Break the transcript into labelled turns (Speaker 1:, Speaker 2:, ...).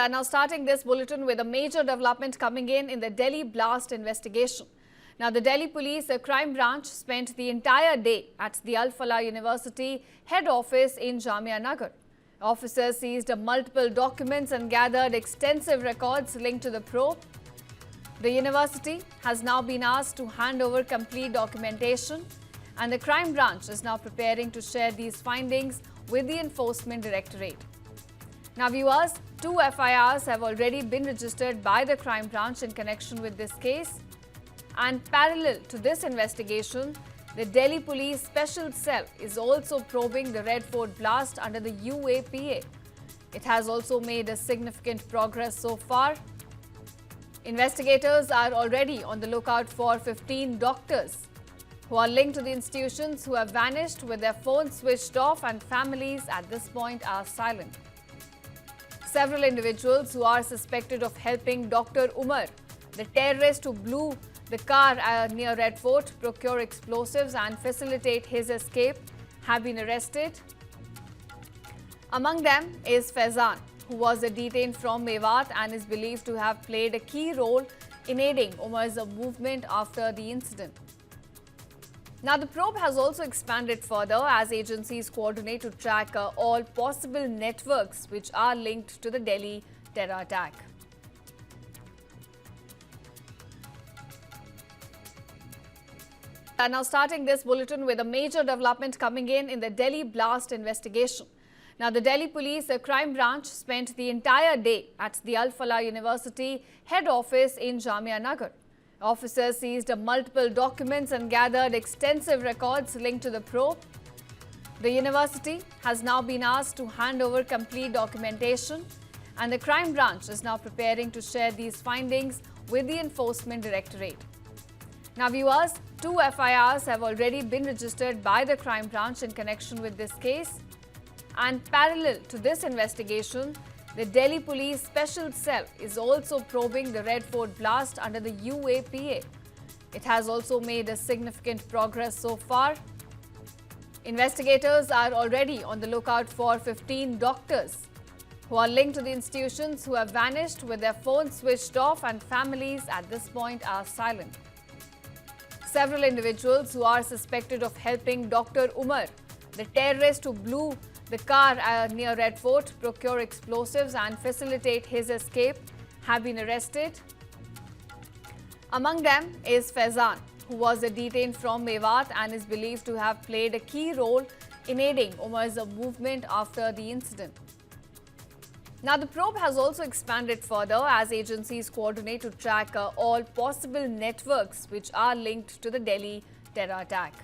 Speaker 1: are now starting this bulletin with a major development coming in the Delhi blast investigation. Now, the Delhi Police Crime Branch spent the entire day at the Al Falah University head office in Jamia Nagar. Officers seized multiple documents and gathered extensive records linked to the probe. The university has now been asked to hand over complete documentation, and the crime branch is now preparing to share these findings with the Enforcement Directorate. Now, viewers, 2 FIRs have already been registered by the crime branch in connection with this case. And parallel to this investigation, the Delhi Police Special Cell is also probing the Red Fort blast under the UAPA. It has also made a significant progress so far. Investigators are already on the lookout for 15 doctors who are linked to the institutions who have vanished with their phones switched off, and families at this point are silent. Several individuals who are suspected of helping Dr. Umar, the terrorist who blew the car near Red Fort, procure explosives and facilitate his escape, have been arrested. Among them is Faizan, who was detained from Mewat and is believed to have played a key role in aiding Umar's movement after the incident. Now, the probe has also expanded further as agencies coordinate to track all possible networks which are linked to the Delhi terror attack. And now starting this bulletin with a major development coming in the Delhi blast investigation. Now, the Delhi Police Crime Branch spent the entire day at the Al Falah University head office in Jamia Nagar. Officers seized multiple documents and gathered extensive records linked to the probe. The university has now been asked to hand over complete documentation, and the crime branch is now preparing to share these findings with the Enforcement Directorate. Now, viewers, 2 FIRs have already been registered by the crime branch in connection with this case. And parallel to this investigation, the Delhi Police Special Cell is also probing the Red Fort blast under the UAPA. It has also made a significant progress so far. Investigators are already on the lookout for 15 doctors who are linked to the institutions who have vanished with their phones switched off, and families at this point are silent. Several individuals who are suspected of helping Dr. Umar, the terrorist who blew the car near Red Fort, procure explosives and facilitate his escape, have been arrested. Among them is Faizan, who was detained from Mewat and is believed to have played a key role in aiding Umar's movement after the incident. Now, the probe has also expanded further as agencies coordinate to track all possible networks which are linked to the Delhi terror attack.